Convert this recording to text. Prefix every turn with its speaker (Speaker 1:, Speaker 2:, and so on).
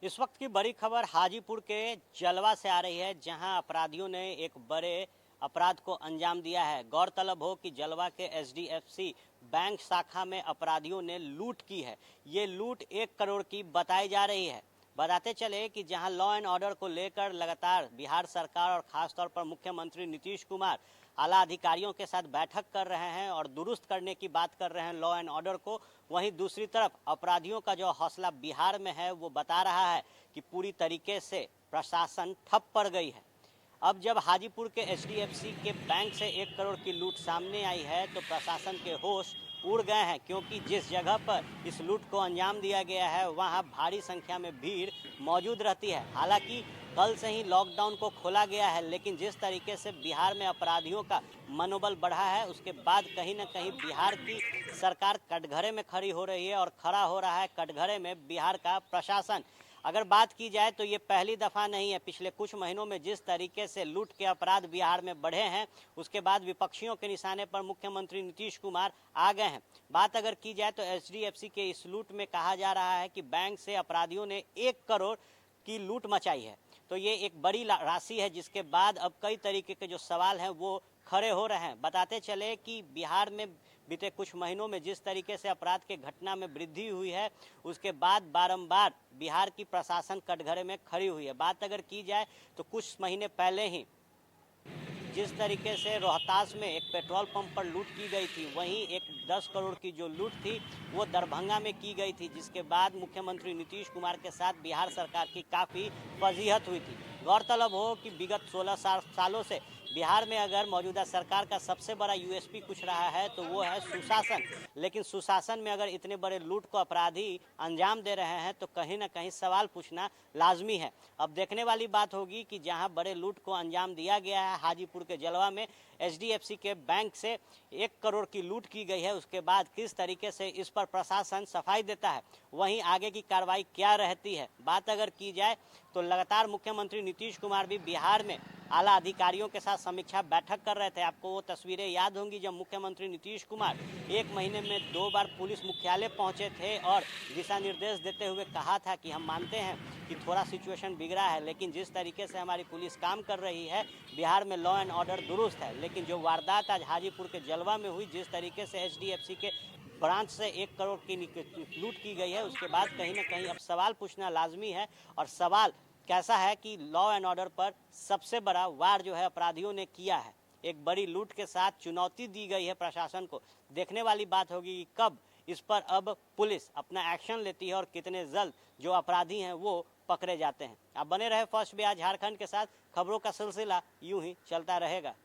Speaker 1: इस वक्त की बड़ी खबर हाजीपुर के जलवा से आ रही है, जहां अपराधियों ने एक बड़े अपराध को अंजाम दिया है। गौरतलब हो कि जलवा के एचडीएफसी बैंक शाखा में अपराधियों ने लूट की है। ये लूट 1 करोड़ की बताई जा रही है। बताते चले कि जहां लॉ एंड ऑर्डर को लेकर लगातार बिहार सरकार और खासतौर पर मुख्यमंत्री नीतीश कुमार आला अधिकारियों के साथ बैठक कर रहे हैं और दुरुस्त करने की बात कर रहे हैं लॉ एंड ऑर्डर को, वहीं दूसरी तरफ अपराधियों का जो हौसला बिहार में है वो बता रहा है कि पूरी तरीके से प्रशासन ठप पड़ गई है। अब जब हाजीपुर के एचडीएफसी के बैंक से 1 करोड़ की लूट सामने आई है तो प्रशासन के होश उड़ गए हैं, क्योंकि जिस जगह पर इस लूट को अंजाम दिया गया है वहां भारी संख्या में भीड़ मौजूद रहती है। हालांकि कल से ही लॉकडाउन को खोला गया है, लेकिन जिस तरीके से बिहार में अपराधियों का मनोबल बढ़ा है उसके बाद कहीं ना कहीं बिहार की सरकार कटघरे में खड़ी हो रही है और खड़ा हो रहा है कटघरे में बिहार का प्रशासन। अगर बात की जाए तो ये पहली दफ़ा नहीं है। पिछले कुछ महीनों में जिस तरीके से लूट के अपराध बिहार में बढ़े हैं उसके बाद विपक्षियों के निशाने पर मुख्यमंत्री नीतीश कुमार आ गए हैं। बात अगर की जाए तो एचडीएफसी के इस लूट में कहा जा रहा है कि बैंक से अपराधियों ने 1 करोड़ की लूट मचाई है। तो ये एक बड़ी राशि है, जिसके बाद अब कई तरीके के जो सवाल हैं वो खड़े हो रहे हैं। बताते चले कि बिहार में बीते कुछ महीनों में जिस तरीके से अपराध के घटना में वृद्धि हुई है उसके बाद बारंबार बिहार की प्रशासन कटघरे में खड़ी हुई है। बात अगर की जाए तो कुछ महीने पहले ही जिस तरीके से रोहतास में एक पेट्रोल पंप पर लूट की गई थी, वहीं एक 10 करोड़ की जो लूट थी वो दरभंगा में की गई थी, जिसके बाद मुख्यमंत्री नीतीश कुमार के साथ बिहार सरकार की काफ़ी फजीहत हुई थी। गौरतलब हो कि विगत 16 सालों से बिहार में अगर मौजूदा सरकार का सबसे बड़ा यूएसपी कुछ रहा है तो वो है सुशासन। लेकिन सुशासन में अगर इतने बड़े लूट को अपराधी अंजाम दे रहे हैं तो कहीं ना कहीं सवाल पूछना लाजमी है। अब देखने वाली बात होगी कि जहां बड़े लूट को अंजाम दिया गया है हाजीपुर के जलवा में, एचडीएफसी के बैंक से 1 करोड़ की लूट की गई है, उसके बाद किस तरीके से इस पर प्रशासन सफाई देता है, वहीं आगे की कार्रवाई क्या रहती है। बात अगर की जाए तो लगातार मुख्यमंत्री नीतीश कुमार भी बिहार में आला अधिकारियों के साथ समीक्षा बैठक कर रहे थे। आपको वो तस्वीरें याद होंगी जब मुख्यमंत्री नीतीश कुमार 1 महीने में 2 बार पुलिस मुख्यालय पहुंचे थे और दिशा निर्देश देते हुए कहा था कि हम मानते हैं कि थोड़ा सिचुएशन बिगड़ा है, लेकिन जिस तरीके से हमारी पुलिस काम कर रही है बिहार में लॉ एंड ऑर्डर दुरुस्त है। लेकिन जो वारदात आज हाजीपुर के जलवा में हुई, जिस तरीके से एचडीएफसी के ब्रांच से 1 करोड़ की लूट की गई है, उसके बाद कहीं ना कहीं अब सवाल पूछना लाजमी है। और सवाल कैसा है कि लॉ एंड ऑर्डर पर सबसे बड़ा वार जो है अपराधियों ने किया है। एक बड़ी लूट के साथ चुनौती दी गई है प्रशासन को। देखने वाली बात होगी कि कब इस पर अब पुलिस अपना एक्शन लेती है और कितने जल्द जो अपराधी हैं वो पकड़े जाते हैं। आप बने रहे फर्स्ट बिहार झारखंड के साथ, खबरों का सिलसिला यूं ही चलता रहेगा।